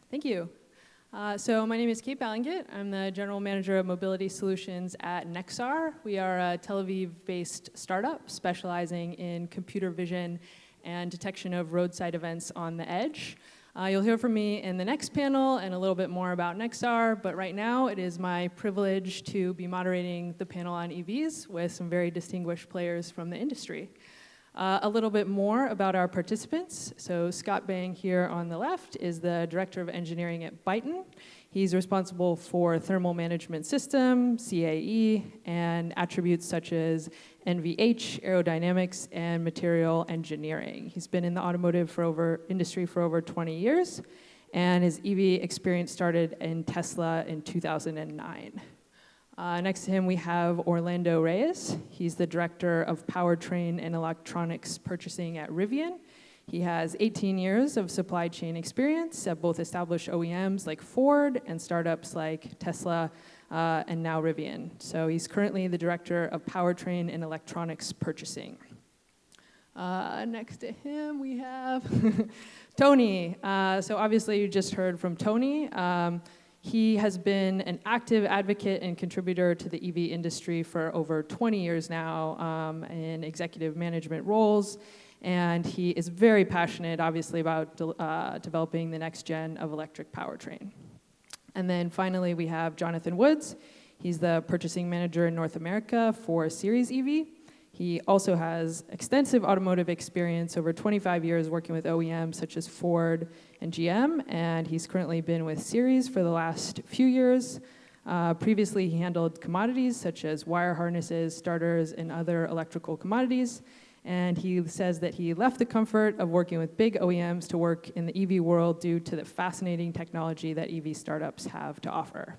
Thank you. So my name is Kate Balingit. I'm the General Manager of Mobility Solutions at Nexar. We are a Tel Aviv-based startup specializing in computer vision and detection of roadside events on the edge. You'll hear from me in the next panel and a little bit more about Nexar, but right now it is my privilege to be moderating the panel on EVs with some very distinguished players from the industry. A little bit more about our participants. So Scott Bang here on the left is the Director of Engineering at Byton. He's responsible for thermal management system, CAE, and attributes such as NVH, aerodynamics, and material engineering. He's been in the automotive industry for over 20 years, and his EV experience started in Tesla in 2009. Next to him, we have Orlando Reyes. He's the Director of Powertrain and Electronics Purchasing at Rivian. He has 18 years of supply chain experience at both established OEMs like Ford and startups like Tesla and now Rivian. So he's currently the Director of Powertrain and Electronics Purchasing. Next to him, we have Tony. So obviously, you just heard from Tony. He has been an active advocate and contributor to the EV industry for over 20 years now in executive management roles. And he is very passionate, obviously, about developing the next gen of electric powertrain. And then finally, we have Jonathan Woods. He's the purchasing manager in North America for Series EV. He also has extensive automotive experience, over 25 years working with OEMs such as Ford and GM, and he's currently been with Series for the last few years. Previously, he handled commodities such as wire harnesses, starters, and other electrical commodities, and he says that he left the comfort of working with big OEMs to work in the EV world due to the fascinating technology that EV startups have to offer.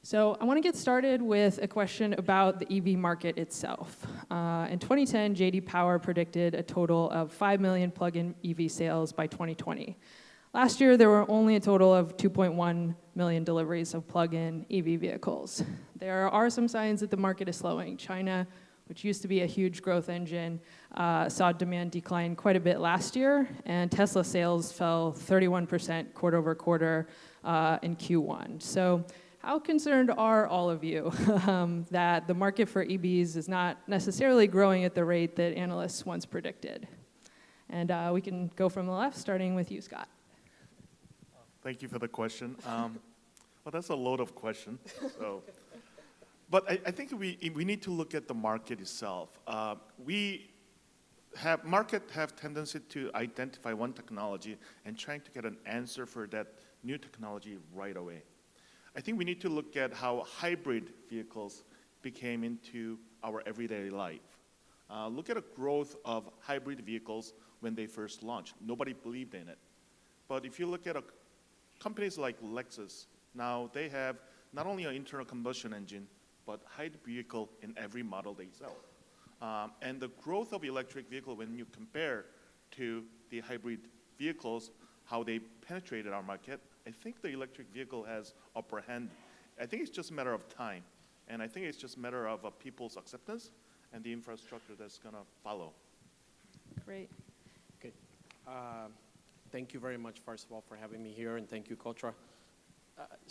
So I want to get started with a question about the EV market itself. In 2010, JD Power predicted a total of 5 million plug-in EV sales by 2020. Last year, there were only a total of 2.1 million deliveries of plug-in EV vehicles. There are some signs that the market is slowing. China, which used to be a huge growth engine, saw demand decline quite a bit last year, and Tesla sales fell 31% quarter over quarter in Q1. So how concerned are all of you that the market for EVs is not necessarily growing at the rate that analysts once predicted? And we can go from the left, starting with you, Scott. Thank you for the question. Well, that's a load of question. But I think we need to look at the market itself. Market have tendency to identify one technology and trying to get an answer for that new technology right away. I think we need to look at how hybrid vehicles became into our everyday life. Look at the growth of hybrid vehicles when they first launched. Nobody believed in it. But if you look at companies like Lexus, now they have not only an internal combustion engine, but hybrid vehicle in every model they sell. And the growth of electric vehicle, when you compare to the hybrid vehicles, how they penetrated our market, I think the electric vehicle has upper hand. I think it's just a matter of time. And I think it's just a matter of people's acceptance and the infrastructure that's going to follow. Great. Okay. Thank you very much, first of all, for having me here, and thank you, Kotra.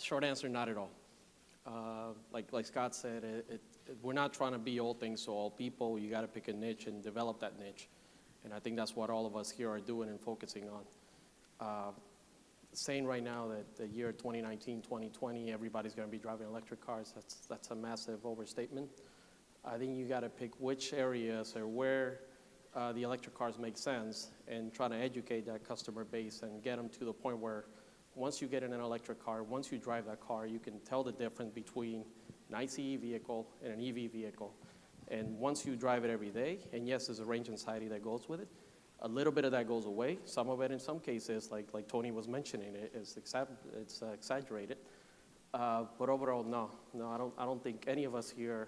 Short answer, not at all. Like Scott said, we're not trying to be all things to all people. You got to pick a niche and develop that niche. And I think that's what all of us here are doing and focusing on. Saying right now that the year 2019, 2020, everybody's going to be driving electric cars, that's a massive overstatement. I think you got to pick which areas or where the electric cars make sense and try to educate that customer base and get them to the point where once you get in an electric car, once you drive that car, you can tell the difference between an ICE vehicle and an EV vehicle. And once you drive it every day, and yes, there's a range anxiety that goes with it, a little bit of that goes away. Some of it, in some cases, like Tony was mentioning, it's exaggerated. But overall, no, I don't think any of us here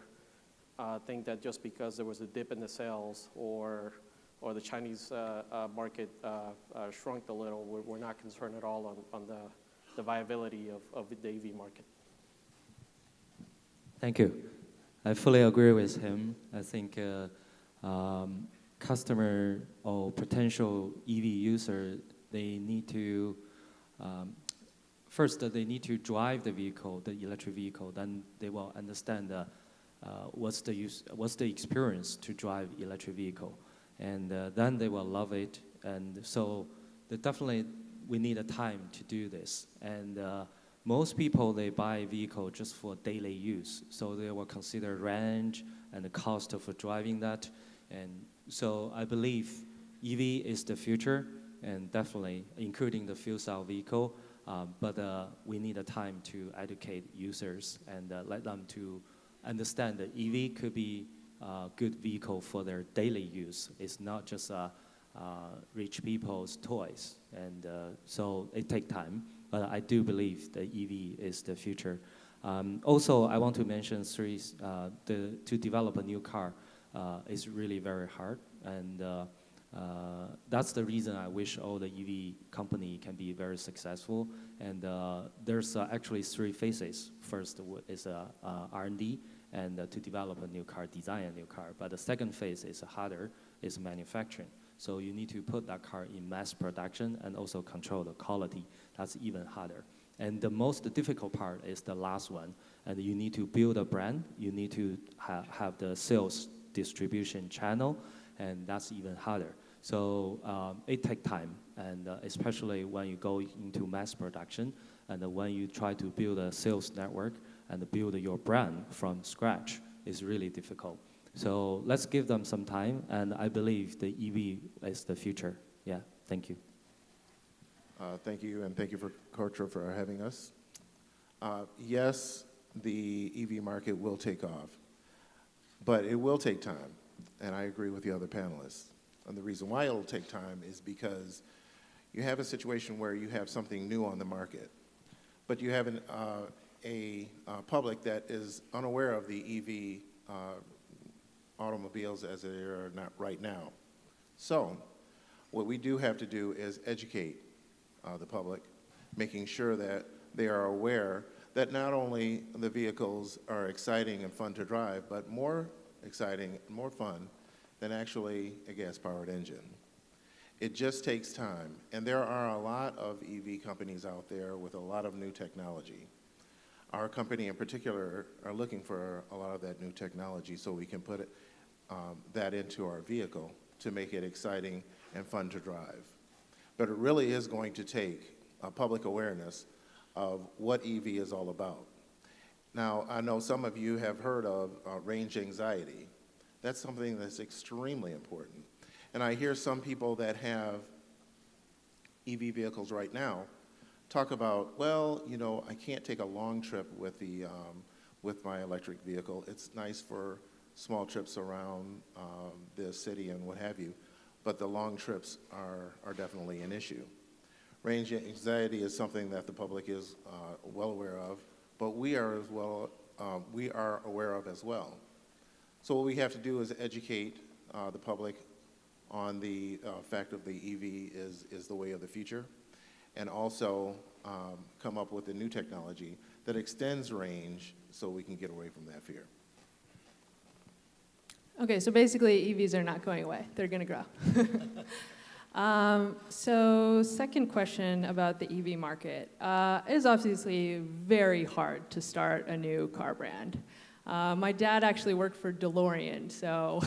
think that just because there was a dip in the sales or the Chinese market shrunk a little, we're not concerned at all on the viability of the EV market. Thank you. I fully agree with him. I think customer or potential EV user, they need to first they need to drive the vehicle, the electric vehicle. Then they will understand what's the experience to drive electric vehicle, and then they will love it. And so definitely we need a time to do this. And most people, they buy a vehicle just for daily use, so they will consider range and the cost of driving that. And so I believe EV is the future, and definitely including the fuel cell vehicle. But we need a time to educate users and let them to understand that EV could be a good vehicle for their daily use. It's not just rich people's toys. And so it takes time, but I do believe that EV is the future. Also, I want to mention to develop a new car is really very hard. And that's the reason I wish all the EV company can be very successful. And there's actually 3 phases. First is R&D, and to develop a new car, design a new car. But the second phase is harder, is manufacturing. So you need to put that car in mass production and also control the quality. That's even harder. And the most difficult part is the last one. And you need to build a brand. You need to have the sales distribution channel, and that's even harder. So it takes time, and especially when you go into mass production, and when you try to build a sales network and build your brand from scratch, is really difficult. So let's give them some time, and I believe the EV is the future. Yeah, thank you. Thank you, and thank you for Kotra for having us. Yes, the EV market will take off, but it will take time, and I agree with the other panelists. And the reason why it'll take time is because you have a situation where you have something new on the market, but you have a public that is unaware of the EV automobiles as they are not right now. So what we do have to do is educate the public, making sure that they are aware that not only the vehicles are exciting and fun to drive, but more exciting, more fun than actually a gas-powered engine. It just takes time, and there are a lot of EV companies out there with a lot of new technology. Our company in particular are looking for a lot of that new technology so we can put that into our vehicle to make it exciting and fun to drive. But it really is going to take a public awareness of what EV is all about. Now, I know some of you have heard of range anxiety. That's something that's extremely important. And I hear some people that have EV vehicles right now talk about, well, you know, I can't take a long trip with my electric vehicle. It's nice for small trips around the city and what have you, but the long trips are definitely an issue. Range anxiety is something that the public is well aware of, but we are aware of as well. So what we have to do is educate the public on the fact of the EV is the way of the future, and also come up with a new technology that extends range so we can get away from that fear. Okay, so basically EVs are not going away. They're going to grow. So second question about the EV market. It is obviously very hard to start a new car brand. My dad actually worked for DeLorean, so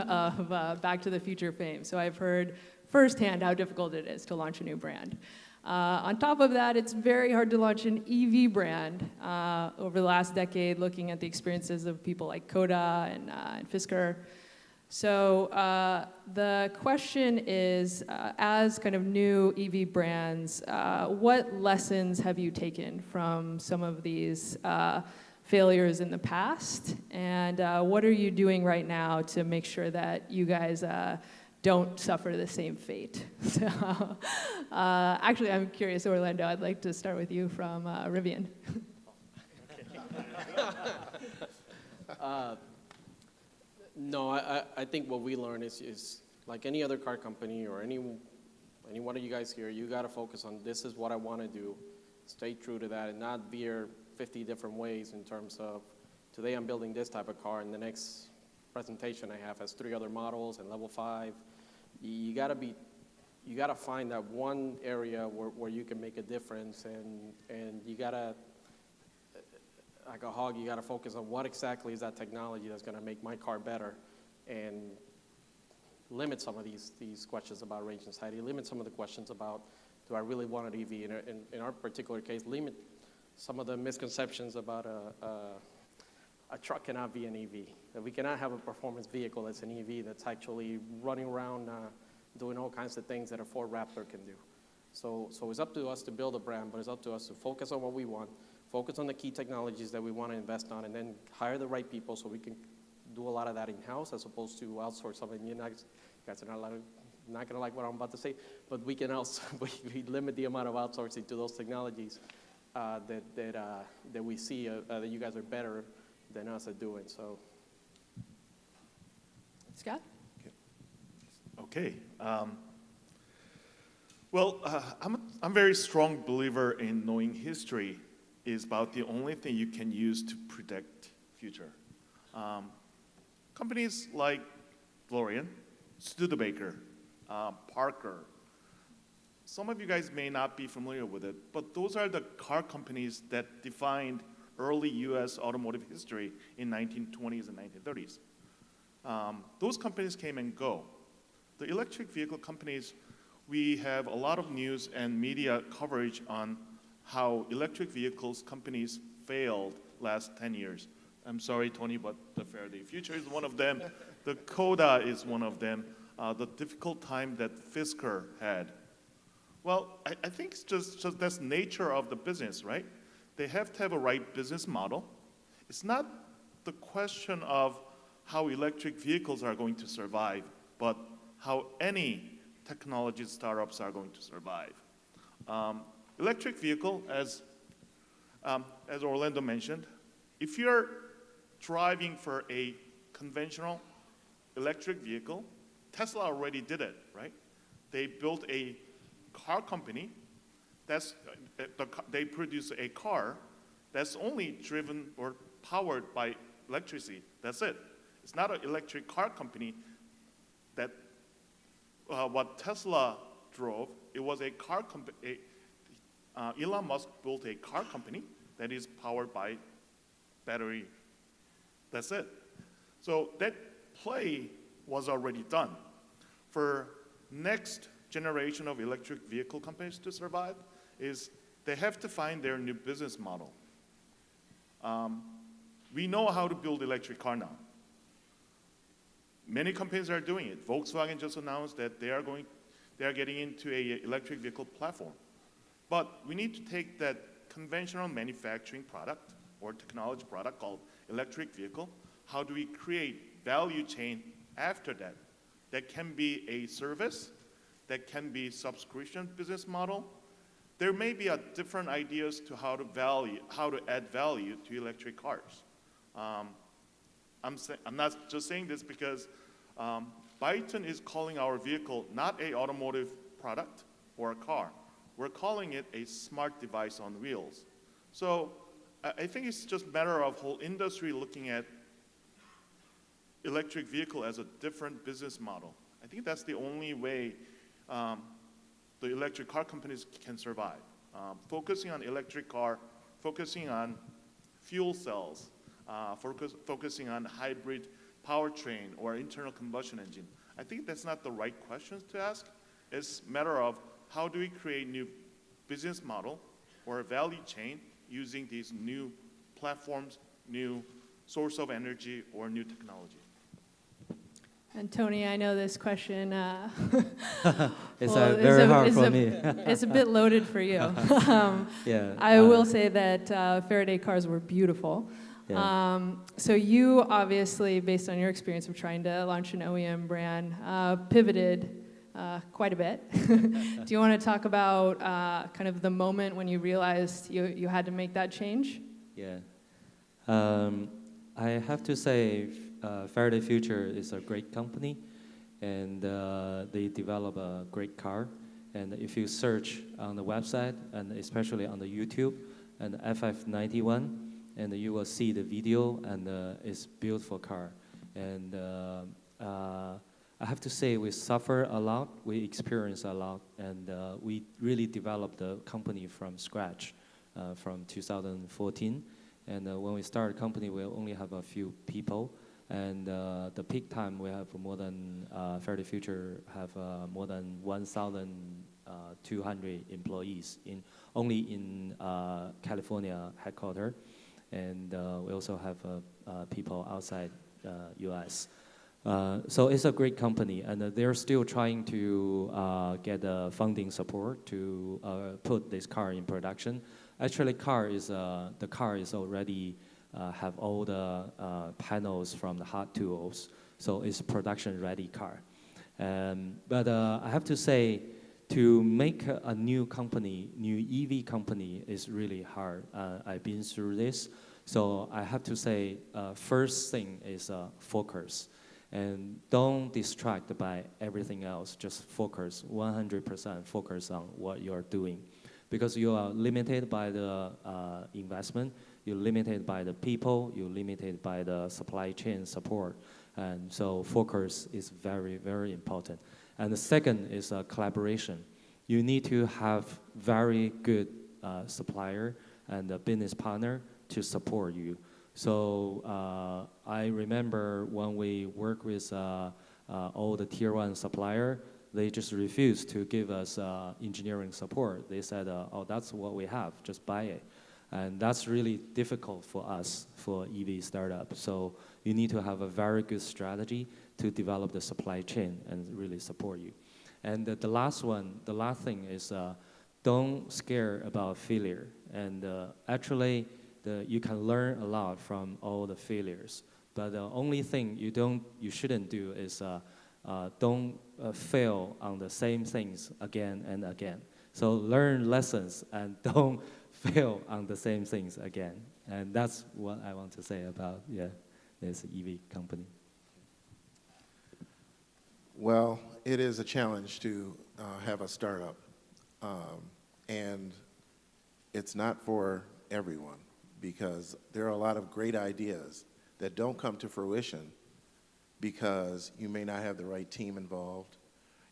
of Back to the Future fame. So I've heard firsthand how difficult it is to launch a new brand. On top of that, it's very hard to launch an EV brand over the last decade, looking at the experiences of people like Coda and Fisker. So the question is, as kind of new EV brands, what lessons have you taken from some of these failures in the past? And what are you doing right now to make sure that you guys don't suffer the same fate? So, actually, I'm curious, Orlando, I'd like to start with you from Rivian. No, I think what we learn is like any other car company or any one of you guys here, you got to focus on this is what I want to do, stay true to that, and not veer 50 different ways in terms of today I'm building this type of car and the next presentation I have has 3 other models and level 5. You got to be you got to find that one area where you can make a difference, and you got to, like a hog, you got to focus on what exactly is that technology that's going to make my car better, and limit some of these questions about range anxiety, limit some of the questions about, do I really want an EV? In our particular case, limit some of the misconceptions about a truck cannot be an EV, that we cannot have a performance vehicle that's an EV that's actually running around doing all kinds of things that a Ford Raptor can do. So it's up to us to build a brand, but it's up to us to focus on what we want, focus on the key technologies that we want to invest on, and then hire the right people so we can do a lot of that in-house as opposed to outsource something. You guys are not going to like what I'm about to say, but we can also we limit the amount of outsourcing to those technologies that we see that you guys are better than us at doing. So, Scott? Okay. Well, I'm a very strong believer in knowing history is about the only thing you can use to predict future. Companies like Florian, Studebaker, Parker, some of you guys may not be familiar with it, but those are the car companies that defined early US automotive history in 1920s and 1930s. Those companies came and go. The electric vehicle companies, we have a lot of news and media coverage on how electric vehicles companies failed last 10 years. I'm sorry, Tony, but the Faraday Future is one of them. The Coda is one of them. The difficult time that Fisker had. Well, I think it's just that's nature of the business, right? They have to have a right business model. It's not the question of how electric vehicles are going to survive, but how any technology startups are going to survive. Electric vehicle, as Orlando mentioned, if you're driving for a conventional electric vehicle, Tesla already did it, right? They built a car company they produce a car that's only driven or powered by electricity. That's it. It's not an electric car company that what Tesla drove. It was a car company. Elon Musk built a car company that is powered by battery. That's it. So that play was already done. For next generation of electric vehicle companies to survive is they have to find their new business model. We know how to build electric car now. Many companies are doing it. Volkswagen just announced that they are getting into a electric vehicle platform. But we need to take that conventional manufacturing product or technology product called electric vehicle. How do we create value chain after that? That can be a service, that can be subscription business model. There may be different ideas to how to add value to electric cars. I'm not just saying this because Byton is calling our vehicle not an automotive product or a car. We're calling it a smart device on wheels. So I think it's just a matter of whole industry looking at electric vehicle as a different business model. I think that's the only way the electric car companies can survive. Focusing on electric car, focusing on fuel cells, focusing on hybrid powertrain or internal combustion engine. I think that's not the right questions to ask. It's a matter of how do we create new business model or a value chain using these new platforms, new source of energy, or new technology. And Tony, I know this question It's very hard for me. It's a bit loaded for you. Yeah. I will say that Faraday cars were beautiful. Yeah. So you obviously, based on your experience of trying to launch an OEM brand, pivoted quite a bit. Do you want to talk about kind of the moment when you realized you had to make that change? Yeah. I have to say Faraday Future is a great company, and they develop a great car. And if you search on the website, and especially on the YouTube, and FF91, and you will see the video, and it's beautiful car. And I have to say we suffer a lot, we experience a lot, and we really developed the company from scratch from 2014. And when we started the company, we only have a few people. And the peak time, we have more than, Fairly Future have more than 1,200 employees only in California headquarters. And we also have people outside US. So it's a great company, and they're still trying to get funding support to put this car in production. Actually, the car is already have all the panels from the hot tools, so it's a production-ready car. But I have to say, to make a new EV company is really hard. I've been through this, so I have to say, first thing is focus. And don't distract by everything else. Just focus, 100% focus on what you're doing. Because you are limited by the investment, you're limited by the people, you're limited by the supply chain support. And so focus is very, very important. And the second is collaboration. You need to have very good supplier and a business partner to support you. So I remember when we work with all the tier 1 supplier, they just refused to give us engineering support. They said, oh, that's what we have, just buy it. And that's really difficult for us, for EV startup. So you need to have a very good strategy to develop the supply chain and really support you. And the last thing is don't scare about failure. And actually, you can learn a lot from all the failures. But the only thing you shouldn't do is don't fail on the same things again and again. So learn lessons and don't fail on the same things again. And that's what I want to say about this EV company. Well, it is a challenge to have a startup, and it's not for everyone, because there are a lot of great ideas that don't come to fruition because you may not have the right team involved,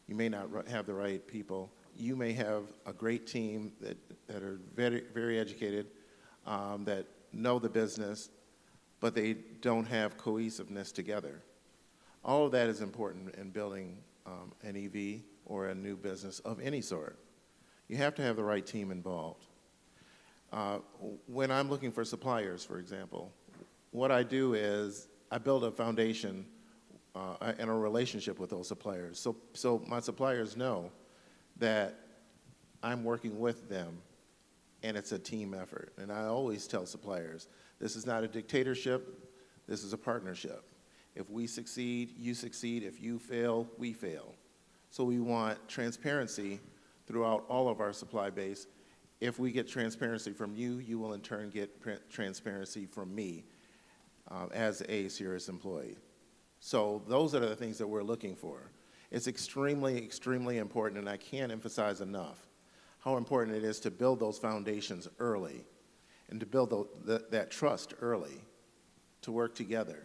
you may not have the right people. You may have a great team that are very, very educated, that know the business, but they don't have cohesiveness together. All of that is important in building an EV or a new business of any sort. You have to have the right team involved. When I'm looking for suppliers, for example, what I do is I build a foundation and a relationship with those suppliers. So my suppliers know that I'm working with them and it's a team effort. And I always tell suppliers, this is not a dictatorship, this is a partnership. If we succeed, you succeed. If you fail, we fail. So we want transparency throughout all of our supply base. If we get transparency from you, you will in turn get transparency from me as a serious employee. So those are the things that we're looking for. It's extremely, extremely important, and I can't emphasize enough how important it is to build those foundations early and to build that trust early, to work together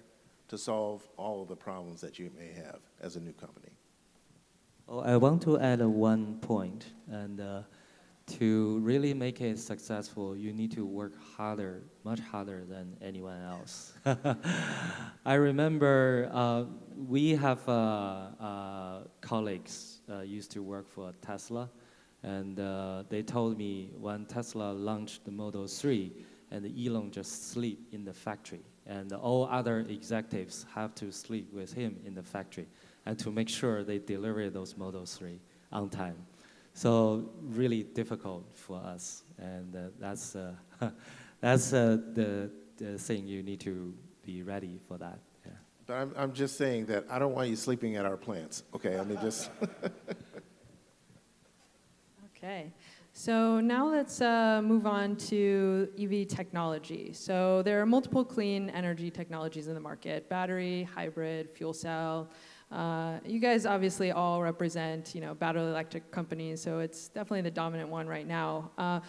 to solve all of the problems that you may have as a new company. Oh, I want to add one point, and to really make it successful, you need to work harder, much harder than anyone else. I remember we have colleagues used to work for Tesla, and they told me when Tesla launched the Model 3, and Elon just sleep in the factory, and all other executives have to sleep with him in the factory, and to make sure they deliver those Model 3 on time. So really difficult for us, and that's the thing. You need to be ready for that. Yeah. But I'm just saying that I don't want you sleeping at our plants, okay? I mean, just... Okay. So now let's move on to EV technology. So there are multiple clean energy technologies in the market: battery, hybrid, fuel cell. You guys obviously all represent, battery electric companies, so it's definitely the dominant one right now.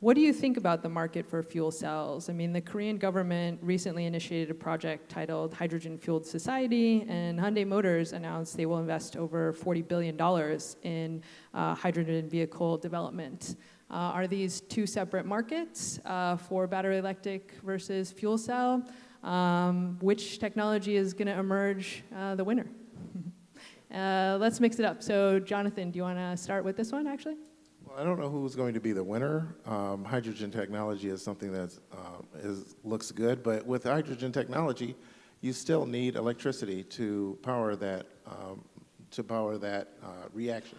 What do you think about the market for fuel cells? I mean, the Korean government recently initiated a project titled Hydrogen Fueled Society, and Hyundai Motors announced they will invest over $40 billion in hydrogen vehicle development. Are these two separate markets for battery electric versus fuel cell? Which technology is going to emerge the winner? Let's mix it up. So, Jonathan, do you want to start with this one, actually? Well, I don't know who's going to be the winner. Hydrogen technology is something that looks good, but with hydrogen technology, you still need electricity to power that reaction.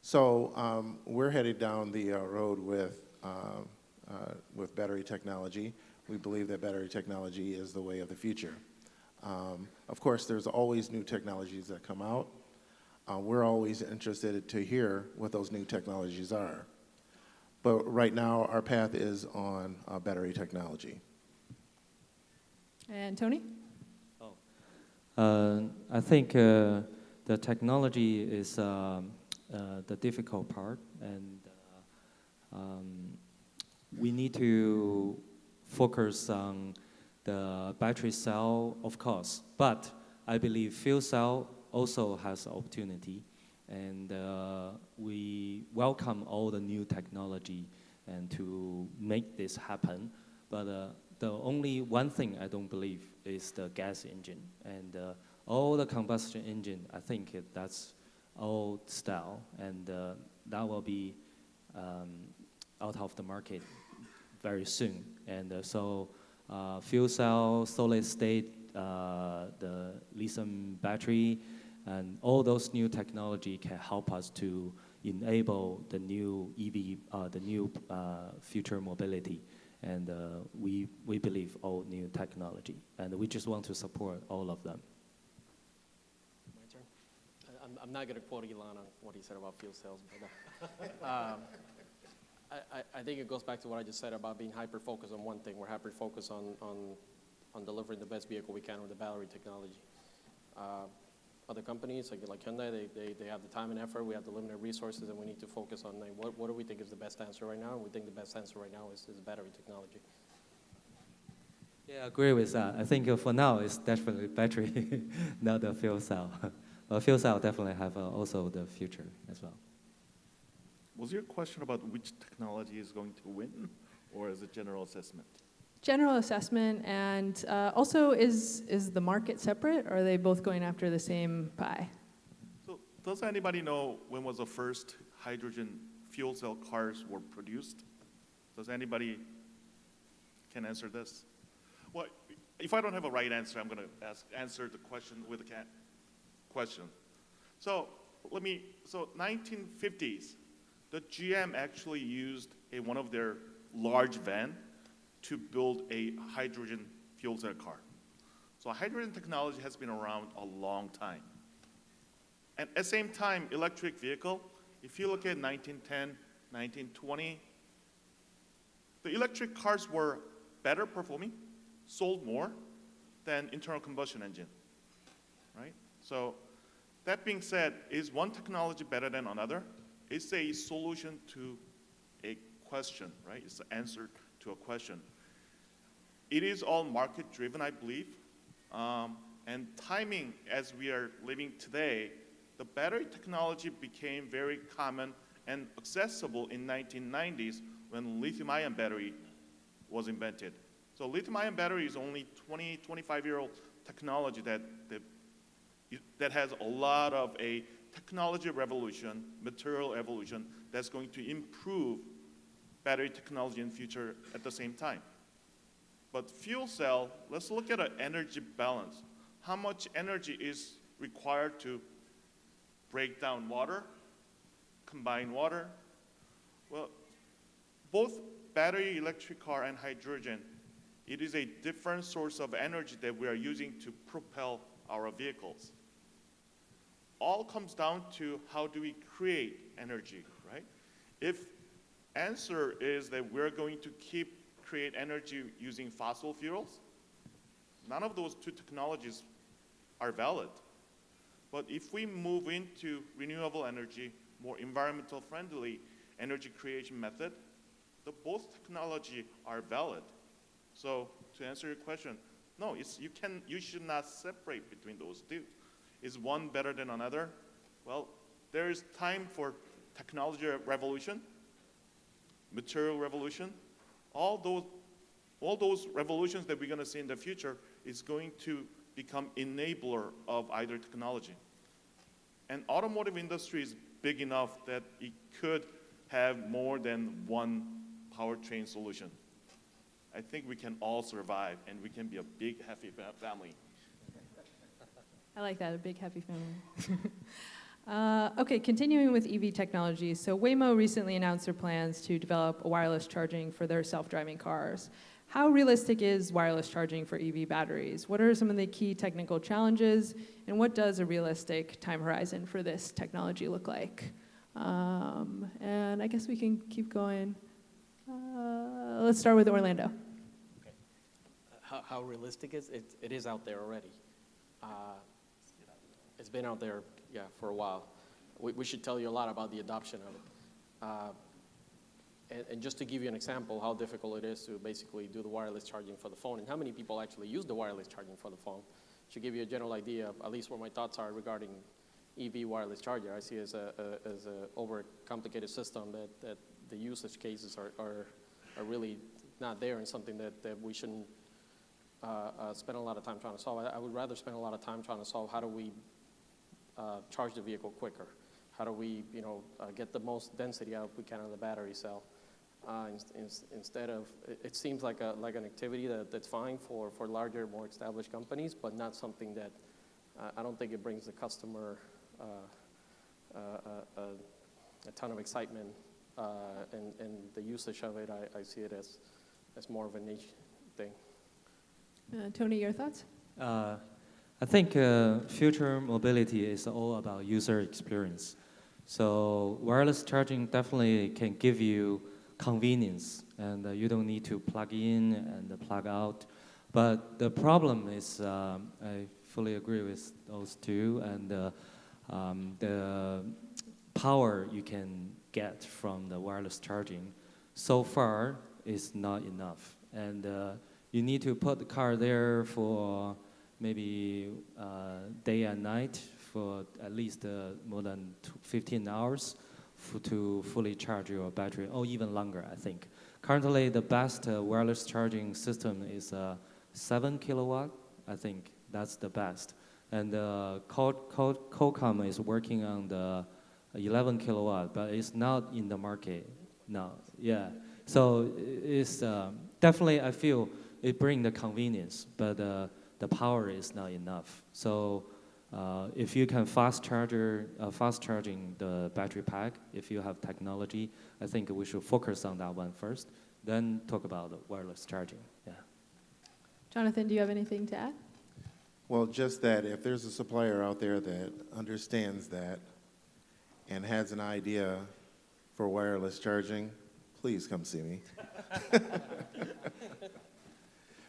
So we're headed down the road with battery technology. We believe that battery technology is the way of the future. Of course, there's always new technologies that come out. We're always interested to hear what those new technologies are. But right now, our path is on battery technology. And Tony? I think the technology is the difficult part, and we need to focus on the battery cell, of course, but I believe fuel cell also has opportunity, and we welcome all the new technology and to make this happen. But the only one thing I don't believe is the gas engine, and all the combustion engine, I think that's old style, and that will be out of the market very soon. And so fuel cell, solid state, the lithium battery, and all those new technology can help us to enable the new EV, the new future mobility. And we believe all new technology, and we just want to support all of them. My turn. I'm not going to quote Elon on what he said about fuel cells, but I think it goes back to what I just said about being hyper-focused on one thing. We're hyper-focused on delivering the best vehicle we can with the battery technology. Other companies, like Hyundai, they have the time and effort, we have the limited resources, and we need to focus on what do we think is the best answer right now, and we think the best answer right now is battery technology. Yeah, I agree with that. I think for now, it's definitely battery, not the fuel cell. But fuel cell definitely have also the future as well. Was your question about which technology is going to win, or is it general assessment? General assessment, and also is the market separate, or are they both going after the same pie? So does anybody know when was the first hydrogen fuel cell cars were produced? Does anybody can answer this? Well, if I don't have a right answer, I'm going to answer the question with a question. So 1950s, the GM actually used one of their large van to build a hydrogen fuel cell car. So hydrogen technology has been around a long time. And at the same time, electric vehicle, if you look at 1910, 1920, the electric cars were better performing, sold more than internal combustion engine, right? So that being said, is one technology better than another? It's a solution to a question, right? It's the answer to a question. It is all market-driven, I believe. And timing, as we are living today, the battery technology became very common and accessible in 1990s when lithium-ion battery was invented. So lithium-ion battery is only 20, 25-year-old technology that has a lot of a technology revolution, material evolution, that's going to improve battery technology in the future at the same time. But fuel cell, let's look at an energy balance. How much energy is required to break down water, combine water? Well, both battery electric car and hydrogen, it is a different source of energy that we are using to propel our vehicles. All comes down to how do we create energy, right? If answer is that we're going to create energy using fossil fuels, none of those two technologies are valid. But if we move into renewable energy, more environmental friendly energy creation method, both technology are valid. So to answer your question, no, you should not separate between those two. Is one better than another? Well, there is time for technology revolution, material revolution. All those revolutions that we're going to see in the future is going to become enabler of either technology. And automotive industry is big enough that it could have more than one powertrain solution. I think we can all survive, and we can be a big, happy family. I like that, a big, happy family. Okay, continuing with EV technology. So Waymo recently announced their plans to develop a wireless charging for their self-driving cars. How realistic is wireless charging for EV batteries? What are some of the key technical challenges, and what does a realistic time horizon for this technology look like? And I guess we can keep going. Let's start with Orlando. How realistic is it? It is out there already. It's been out there, yeah, for a while. We should tell you a lot about the adoption of it. And just to give you an example how difficult it is to basically do the wireless charging for the phone and how many people actually use the wireless charging for the phone, should give you a general idea of at least what my thoughts are regarding EV wireless charger. I see it as a overcomplicated system that the usage cases are really not there, and something that we shouldn't spend a lot of time trying to solve. I would rather spend a lot of time trying to solve how do we charge the vehicle quicker. How do we, get the most density out we can of the battery cell? Instead of, it seems like an activity that's fine for larger, more established companies, but not something that I don't think it brings the customer a ton of excitement, and the usage of it, I see it as more of a niche thing. Tony, your thoughts? I think future mobility is all about user experience. So wireless charging definitely can give you convenience, and you don't need to plug in and plug out. But the problem is, I fully agree with those two, and the power you can get from the wireless charging so far is not enough. And you need to put the car there for maybe day and night for at least more than 15 hours to fully charge your battery, or even longer, I think. Currently, the best wireless charging system is 7 kilowatt. I think that's the best. And Qualcomm is working on the 11 kilowatt, but it's not in the market now. Yeah. So it's definitely, I feel it brings the convenience, but the power is not enough. So if you can fast charging the battery pack, if you have technology, I think we should focus on that one first, then talk about the wireless charging. Yeah. Jonathan, do you have anything to add? Well, just that if there's a supplier out there that understands that and has an idea for wireless charging, please come see me.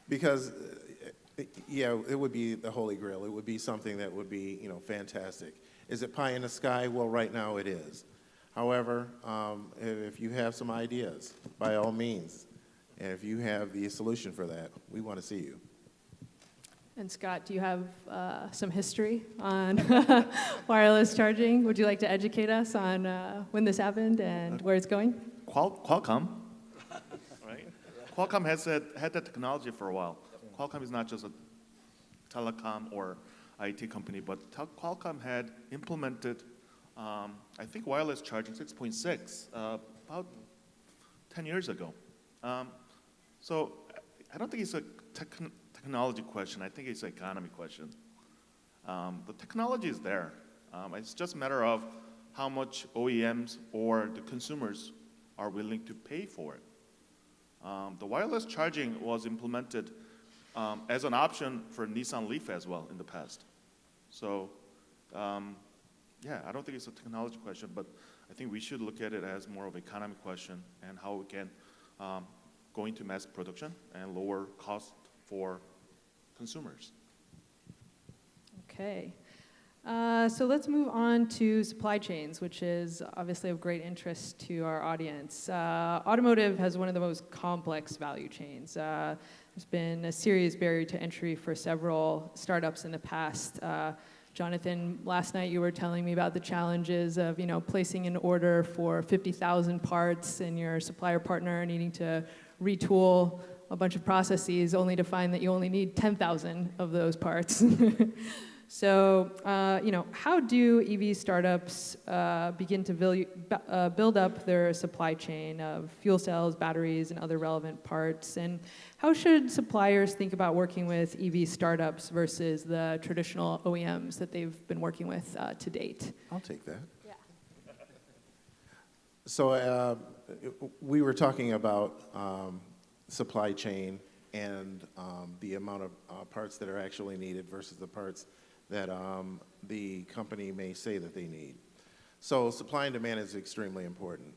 Because yeah, it would be the holy grail. It would be something that would be, fantastic. Is it pie in the sky? Well, right now it is. However, if you have some ideas, by all means, and if you have the solution for that, we want to see you. And Scott, do you have some history on wireless charging? Would you like to educate us on when this happened and where it's going? Qualcomm, right? Qualcomm has had that technology for a while. Qualcomm is not just a telecom or IT company, but Qualcomm had implemented, I think, wireless charging 6.6 about 10 years ago. So I don't think it's a technology question. I think it's an economy question. The technology is there. It's just a matter of how much OEMs or the consumers are willing to pay for it. The wireless charging was implemented as an option for Nissan Leaf as well in the past. So, yeah, I don't think it's a technology question, but I think we should look at it as more of an economy question and how we can go into mass production and lower cost for consumers. Okay. So let's move on to supply chains, which is obviously of great interest to our audience. Automotive has one of the most complex value chains. There's been a serious barrier to entry for several startups in the past. Jonathan, last night you were telling me about the challenges of placing an order for 50,000 parts and your supplier partner needing to retool a bunch of processes only to find that you only need 10,000 of those parts. So, how do EV startups begin to build up their supply chain of fuel cells, batteries, and other relevant parts? And how should suppliers think about working with EV startups versus the traditional OEMs that they've been working with to date? I'll take that. Yeah. So we were talking about supply chain and the amount of parts that are actually needed versus the parts that the company may say that they need. So supply and demand is extremely important.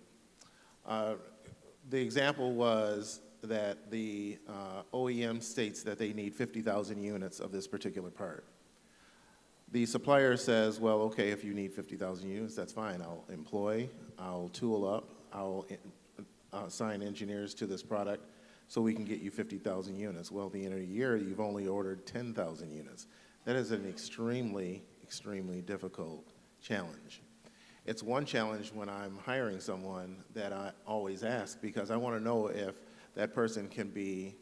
The example was that the OEM states that they need 50,000 units of this particular part. The supplier says, well, okay, if you need 50,000 units, that's fine. I'll employ, I'll tool up, I'll assign engineers to this product so we can get you 50,000 units. Well, at the end of the year, you've only ordered 10,000 units. That is an extremely, extremely difficult challenge. It's one challenge when I'm hiring someone that I always ask because I want to know if that person can be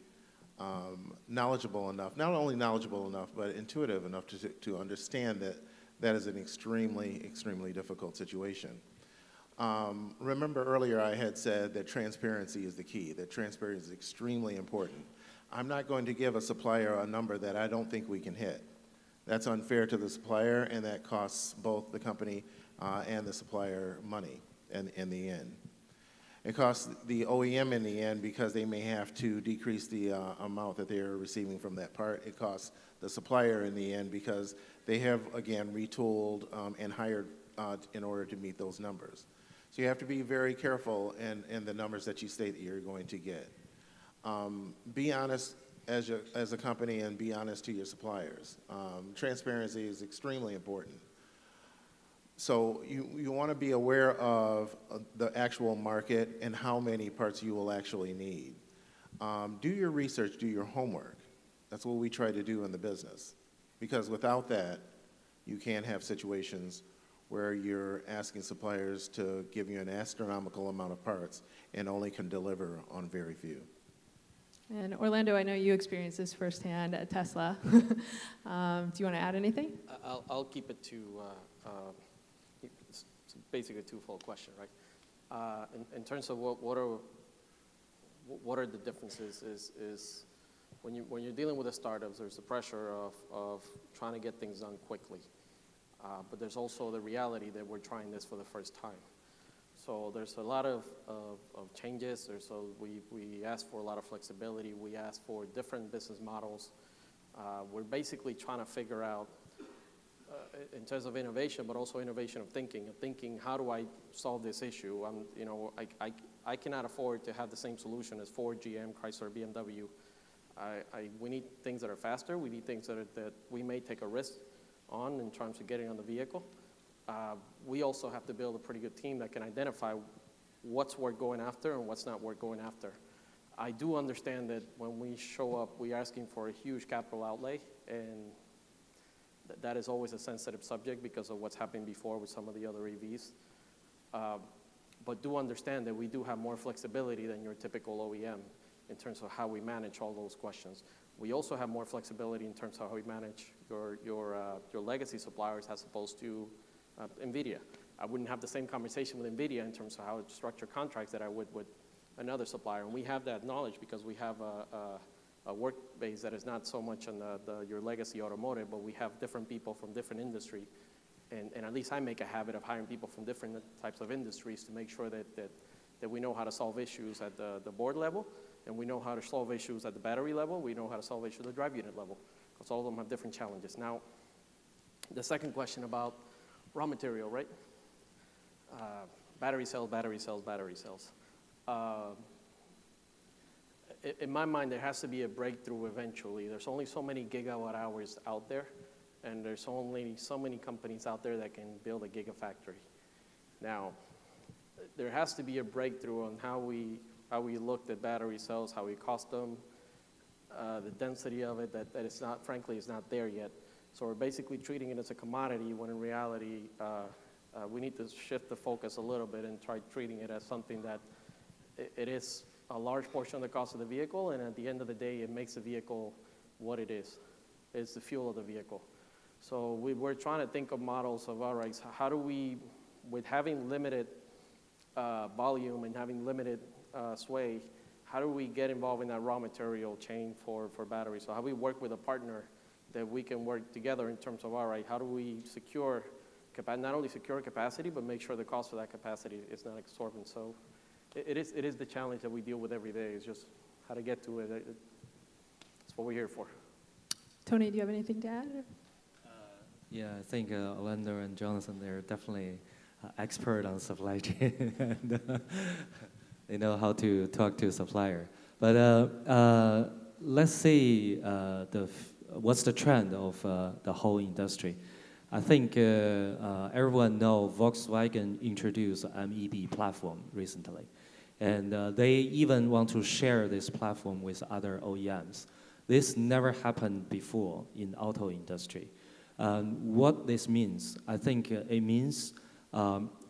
knowledgeable enough, not only knowledgeable enough, but intuitive enough to understand that that is an extremely, extremely difficult situation. Remember earlier I had said that transparency is the key, that transparency is extremely important. I'm not going to give a supplier a number that I don't think we can hit. That's unfair to the supplier, and that costs both the company and the supplier money in the end. It costs the OEM in the end because they may have to decrease the amount that they're receiving from that part. It costs the supplier in the end because they have, again, retooled and hired in order to meet those numbers. So you have to be very careful in the numbers that you state that you're going to get. Be honest as a company and be honest to your suppliers. Transparency is extremely important. So you want to be aware of the actual market and how many parts you will actually need. Do your research, do your homework. That's what we try to do in the business. Because without that, you can't have situations where you're asking suppliers to give you an astronomical amount of parts and only can deliver on very few. And Orlando, I know you experienced this firsthand at Tesla. Do you want to add anything? I'll keep it to, it's basically a twofold question, right? In terms of what are the differences is when you're dealing with the startups, there's the pressure of trying to get things done quickly. But there's also the reality that we're trying this for the first time. So there's a lot of changes. We ask for a lot of flexibility. We ask for different business models. We're basically trying to figure out, in terms of innovation, but also innovation of thinking how do I solve this issue? I cannot afford to have the same solution as Ford, GM, Chrysler, BMW. We need things that are faster. We need things that we may take a risk on in terms of getting on the vehicle. We also have to build a pretty good team that can identify what's worth going after and what's not worth going after. I do understand that when we show up, we're asking for a huge capital outlay, and that is always a sensitive subject because of what's happened before with some of the other EVs. But do understand that we do have more flexibility than your typical OEM in terms of how we manage all those questions. We also have more flexibility in terms of how we manage your legacy suppliers as opposed to NVIDIA. I wouldn't have the same conversation with NVIDIA in terms of how to structure contracts that I would with another supplier. And we have that knowledge because we have a work base that is not so much on your legacy automotive, but we have different people from different industry. And at least I make a habit of hiring people from different types of industries to make sure that we know how to solve issues at the board level, and we know how to solve issues at the battery level, we know how to solve issues at the drive unit level, because all of them have different challenges. Now, the second question about raw material, right? Battery cells, battery cells, battery cells. In my mind, there has to be a breakthrough eventually. There's only so many gigawatt hours out there, and there's only so many companies out there that can build a gigafactory. Now, there has to be a breakthrough on how we looked at battery cells, how we cost them, the density of it, that it's not, frankly, is not there yet. So we're basically treating it as a commodity when in reality, we need to shift the focus a little bit and try treating it as something that it is a large portion of the cost of the vehicle, and at the end of the day, it makes the vehicle what it is. It's the fuel of the vehicle. So we're trying to think of models of, all right, so how do we, with having limited volume and having limited sway, how do we get involved in that raw material chain for batteries? So how do we work with a partner that we can work together in terms of, all right, how do we secure, not only secure capacity, but make sure the cost of that capacity is not exorbitant. So it is the challenge that we deal with every day, is just how to get to it. That's what we're here for. Tony, do you have anything to add? Yeah, I think Orlando and Jonathan, they're definitely expert on supply chain. And, they know how to talk to a supplier. But let's see what's the trend of the whole industry. I think everyone knows Volkswagen introduced an MEB platform recently. And they even want to share this platform with other OEMs. This never happened before in auto industry. What this means, I think it means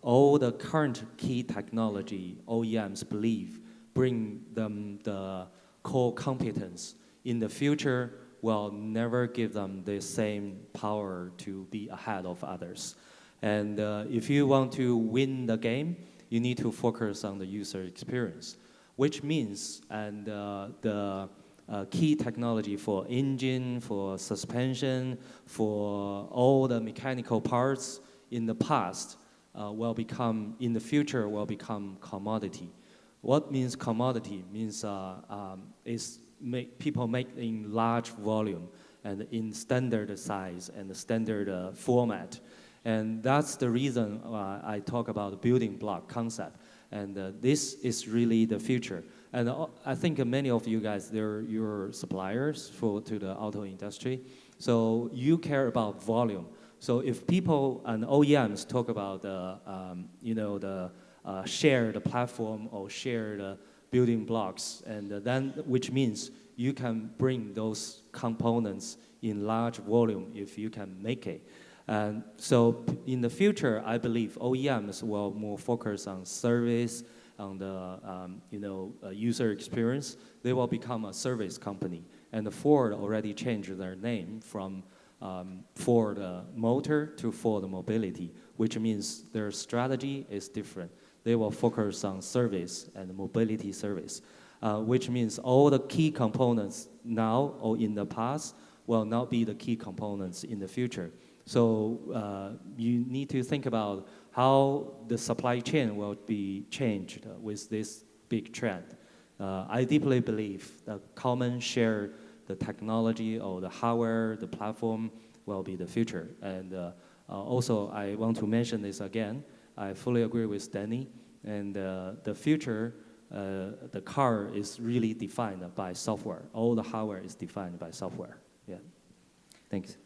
all the current key technology OEMs believe bring them the core competence. In the future, will never give them the same power to be ahead of others. And if you want to win the game, you need to focus on the user experience, which means the key technology for engine, for suspension, for all the mechanical parts in the past will become, in the future, will become commodity. What means commodity? Means people make in large volume and in standard size and standard format. And that's the reason I talk about the building block concept. And this is really the future. And I think many of you guys, they're your suppliers to the auto industry. So you care about volume. So if people and OEMs talk about the shared platform or shared building blocks, and then which means you can bring those components in large volume if you can make it. And so in the future, I believe OEMs will more focus on service, on the user experience. They will become a service company. And Ford already changed their name from Ford Motor to Ford Mobility, which means their strategy is different. They will focus on service and mobility service, which means all the key components now or in the past will not be the key components in the future. So you need to think about how the supply chain will be changed with this big trend. I deeply believe the common share, the technology or the hardware, the platform will be the future. And also, I want to mention this again. I fully agree with Danny. And the future, the car is really defined by software. All the hardware is defined by software. Yeah. Thanks.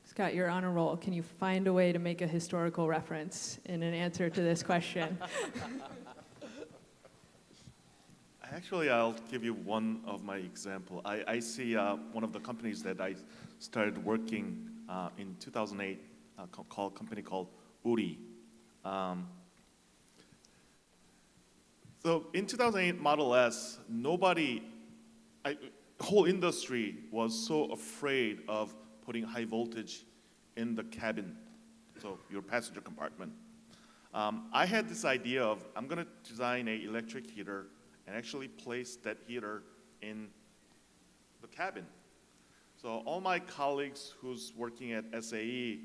Scott, you're on a roll. Can you find a way to make a historical reference in an answer to this question? Actually, I'll give you one of my example. I see one of the companies that I started working in 2008, company called Uri. So in 2008 Model S, whole industry was so afraid of putting high voltage in the cabin, so your passenger compartment. I had this idea of, I'm going to design an electric heater and actually place that heater in the cabin. So all my colleagues who's working at SAE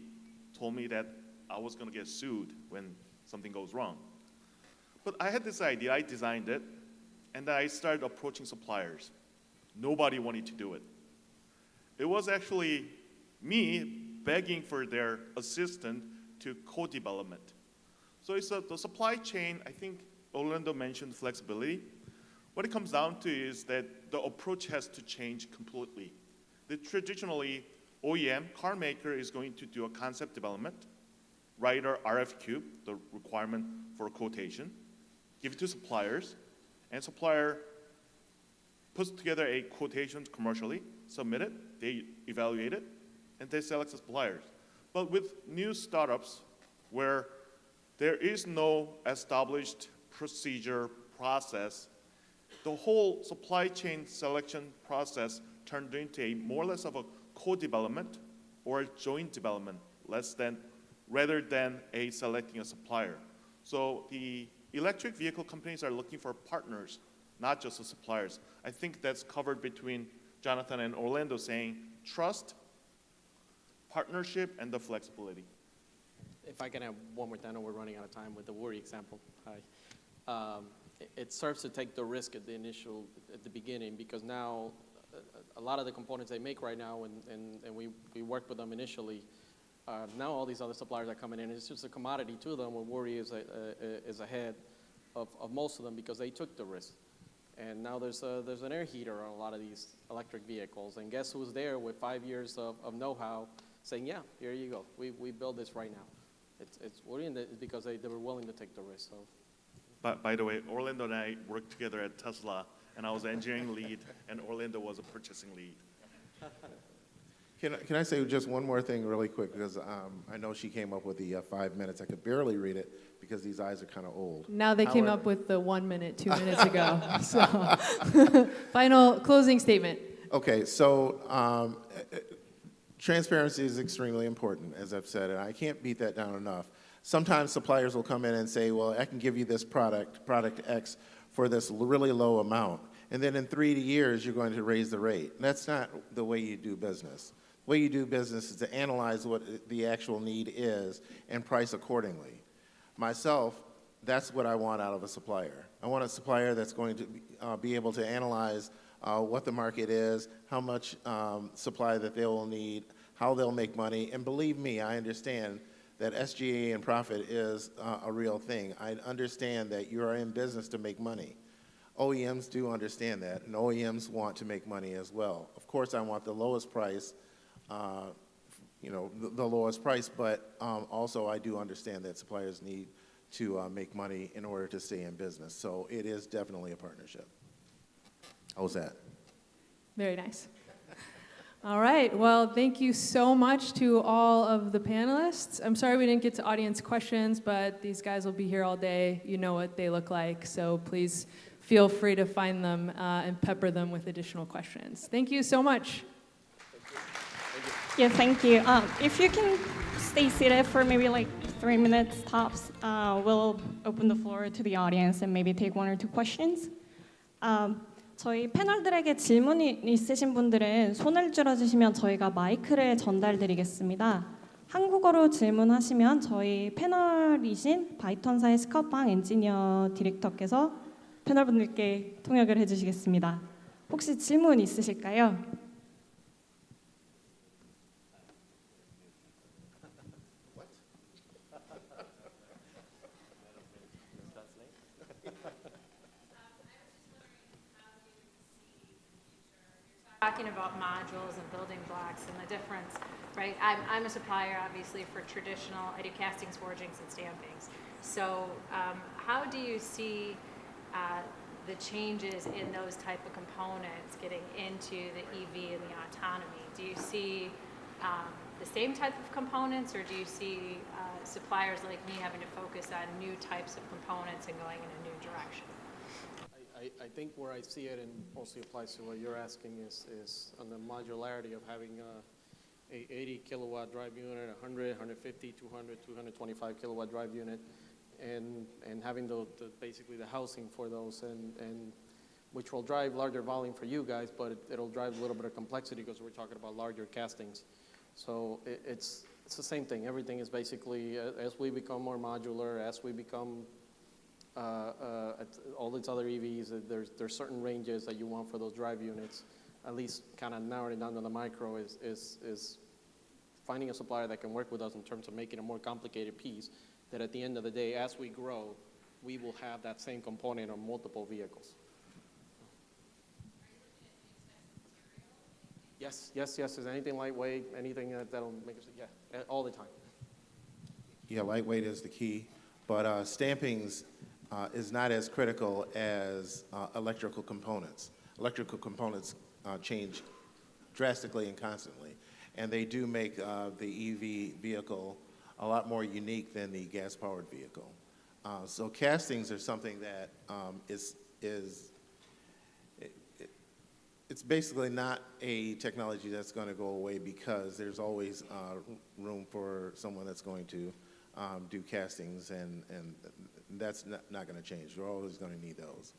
told me that I was going to get sued when something goes wrong. But I had this idea, I designed it, and then I started approaching suppliers. Nobody wanted to do it. It was actually me begging for their assistance to co-development. So it's the supply chain. I think Orlando mentioned flexibility. What it comes down to is that the approach has to change completely. Traditionally, OEM, car maker is going to do a concept development, write a RFQ, the requirement for a quotation, give it to suppliers, and supplier puts together a quotation commercially, submit it, they evaluate it, and they select the suppliers. But with new startups where there is no established procedure, process, the whole supply chain selection process turned into a more or less of a co-development or a joint development, rather than a selecting a supplier. So the electric vehicle companies are looking for partners, not just the suppliers. I think that's covered between Jonathan and Orlando saying trust, partnership, and the flexibility. If I can add one more time, I know we're running out of time with the Worry example. It serves to take the risk at the beginning, because now a lot of the components they make right now, and we worked with them initially, now all these other suppliers are coming in, and it's just a commodity to them, where Worry is ahead of most of them because they took the risk. And now there's an air heater on a lot of these electric vehicles, and guess who's there with 5 years of know-how saying, yeah, here you go, we build this right now. It's Worry, and it's because they were willing to take the risk. So. But by the way, Orlando and I worked together at Tesla, and I was the engineering lead, and Orlando was a purchasing lead. Can I say just one more thing really quick, because I know she came up with the 5 minutes. I could barely read it because these eyes are kind of old. Now they came up with the 1 minute, 2 minutes ago. So, final closing statement. Okay, so transparency is extremely important, as I've said, and I can't beat that down enough. Sometimes suppliers will come in and say, well, I can give you this product X, for this really low amount, and then in 3 years you're going to raise the rate. That's not the way you do business. The way you do business is to analyze what the actual need is and price accordingly. Myself, that's what I want out of a supplier. I want a supplier that's going to be able to analyze what the market is, how much supply that they will need, how they'll make money, and believe me, I understand that SG&A and profit is a real thing. I understand that you are in business to make money. OEMs do understand that, and OEMs want to make money as well. Of course, I want the lowest price, the lowest price, but also I do understand that suppliers need to make money in order to stay in business. So it is definitely a partnership. How's that? Very nice. All right, well, thank you so much to all of the panelists. I'm sorry we didn't get to audience questions, but these guys will be here all day. You know what they look like, so please feel free to find them and pepper them with additional questions. Thank you so much. Yeah, thank you. If you can stay seated for maybe like 3 minutes tops, we'll open the floor to the audience and maybe take 1 or 2 questions. 저희 패널들에게 질문이 있으신 분들은 손을 들어주시면 저희가 마이크를 전달드리겠습니다. 한국어로 질문하시면 저희 패널이신 바이턴사의 스카우팡 엔지니어 디렉터께서 패널분들께 통역을 해주시겠습니다. 혹시 질문 있으실까요? Talking about modules and building blocks and the difference, right? I'm a supplier, obviously, for traditional, I do castings, forgings, and stampings. So how do you see the changes in those type of components getting into the EV and the autonomy? Do you see the same type of components, or do you see suppliers like me having to focus on new types of components and going in a new direction? I think where I see it, and mostly applies to what you're asking, is on the modularity of having a 80 kilowatt drive unit, 100, 150, 200, 225 kilowatt drive unit, and having basically the housing for those, and which will drive larger volume for you guys, but it'll drive a little bit of complexity because we're talking about larger castings. So it's the same thing. Everything is basically, as we become more modular, as we become all these other EVs, there's certain ranges that you want for those drive units. At least kind of narrowing down to the micro is finding a supplier that can work with us in terms of making a more complicated piece, that at the end of the day, as we grow, we will have that same component on multiple vehicles. Yes. Is anything lightweight? Anything that'll make us? Yeah, all the time. Yeah, lightweight is the key, but stampings is not as critical as electrical components. Electrical components change drastically and constantly, and they do make the EV vehicle a lot more unique than the gas-powered vehicle. So castings are something that it's basically not a technology that's going to go away, because there's always room for someone that's going to do castings, and that's not going to change. You're always going to need those.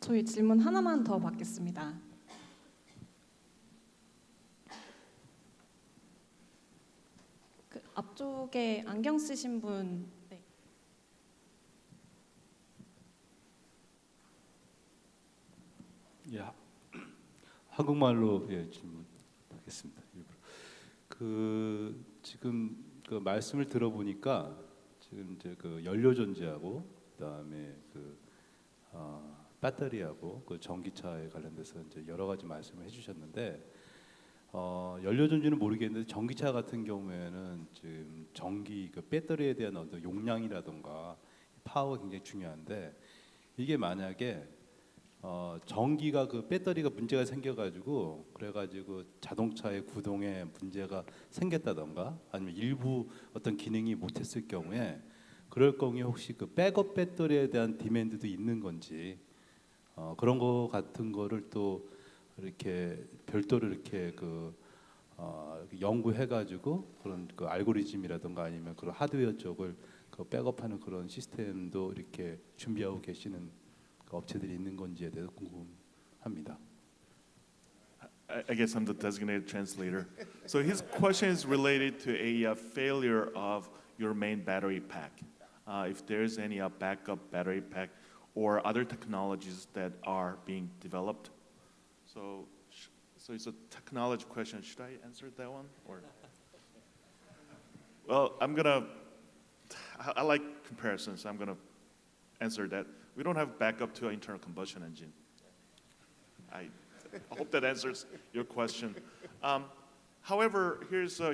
저희 질문 하나만 더 받겠습니다. 그 앞쪽에 안경 쓰신 분. 네. 예, 한국말로 질문하겠습니다. 지금 그 말씀을 들어보니까 지금 이제 그 연료 전지하고 그다음에 배터리하고 그 전기차에 관련돼서 이제 여러 가지 말씀을 해주셨는데, 연료 전지는 모르겠는데 전기차 같은 경우에는 지금 전기 그 배터리에 대한 어떤 용량이라던가 파워가 굉장히 중요한데, 이게 만약에 전기가 그 배터리가 문제가 생겨가지고 그래가지고 자동차의 구동에 문제가 생겼다던가 아니면 일부 어떤 기능이 못했을 경우에, 그럴 경우에 혹시 그 백업 배터리에 대한 디맨드도 있는 건지, 그런 거 같은 거를 또 이렇게 별도로 이렇게 연구해가지고 그런 그 알고리즘이라던가 아니면 그런 하드웨어 쪽을 그 백업하는 그런 시스템도 이렇게 준비하고 계시는 그 업체들이 있는 건지에 대해서 궁금합니다. I guess I'm the designated translator. So his question is related to a failure of your main battery pack. If there's any backup battery pack or other technologies that are being developed. So it's a technology question. Should I answer that one? Or? Well, I like comparisons. I'm gonna answer that. We don't have backup to an internal combustion engine. I hope that answers your question. However, here's a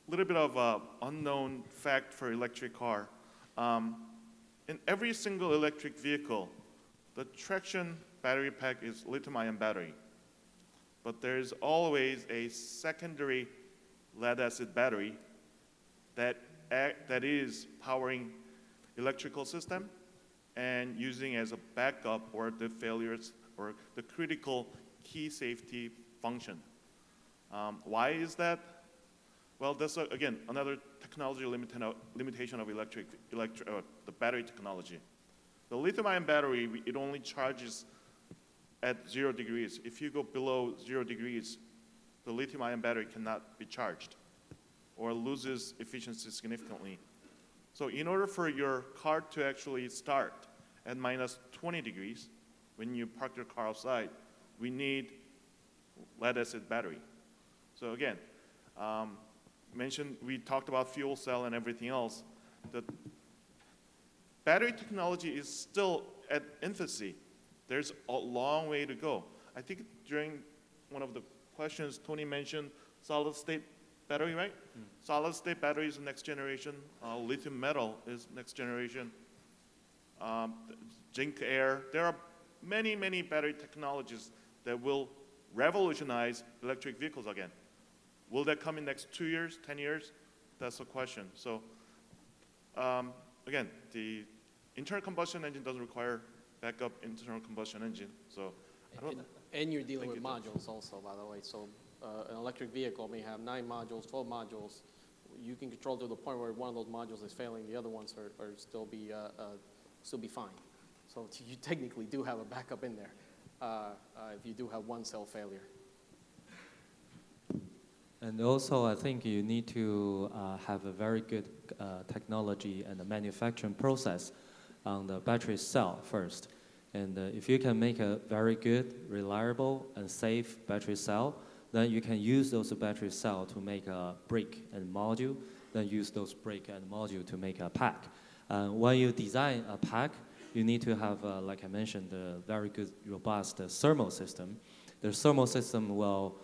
little bit of unknown fact for electric car. In every single electric vehicle, the traction battery pack is lithium-ion battery. But there's always a secondary lead-acid battery that is powering electrical system and using as a backup or the failures or the critical key safety function. Why is that? Well, that's again another technology limitation of the battery technology. The lithium-ion battery, it only charges at 0 degrees. If you go below 0 degrees, the lithium-ion battery cannot be charged or loses efficiency significantly. So in order for your car to actually start at minus 20 degrees, when you park your car outside, we need lead-acid battery. So again, we talked about fuel cell and everything else. The battery technology is still at infancy. There's a long way to go. I think during one of the questions, Tony mentioned solid-state battery, right? Solid-state battery is the next generation. Lithium metal is next generation. Zinc air. There are many, many battery technologies that will revolutionize electric vehicles again. Will that come in next 2 years, 10 years? That's the question. So again, the internal combustion engine doesn't require backup internal combustion engine. So and you're dealing with modules also, by the way. So an electric vehicle may have 9 modules, 12 modules. You can control to the point where one of those modules is failing, the other ones are still be fine. So you technically do have a backup in there if you do have one cell failure. And also, I think you need to have a very good technology and a manufacturing process on the battery cell first. And if you can make a very good, reliable, and safe battery cell, then you can use those battery cell to make a brick and module, then use those brick and module to make a pack. When you design a pack, you need to have, like I mentioned, a very good, robust thermal system. The thermal system will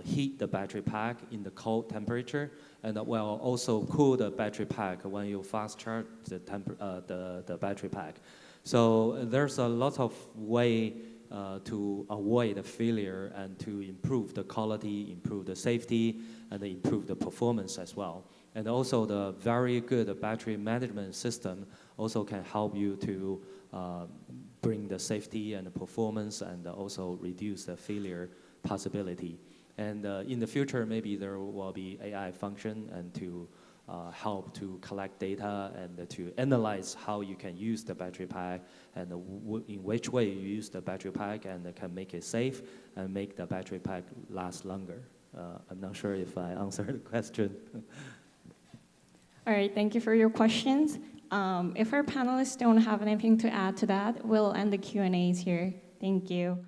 heat the battery pack in the cold temperature, and will also cool the battery pack when you fast charge the battery pack. So there's a lot of way to avoid the failure and to improve the quality, improve the safety, and improve the performance as well. And also the very good battery management system also can help you to bring the safety and the performance and also reduce the failure possibility. And in the future, maybe there will be AI function and to help to collect data and to analyze how you can use the battery pack and in which way you use the battery pack and can make it safe and make the battery pack last longer. I'm not sure if I answered the question. All right, thank you for your questions. If our panelists don't have anything to add to that, we'll end the Q&As here. Thank you.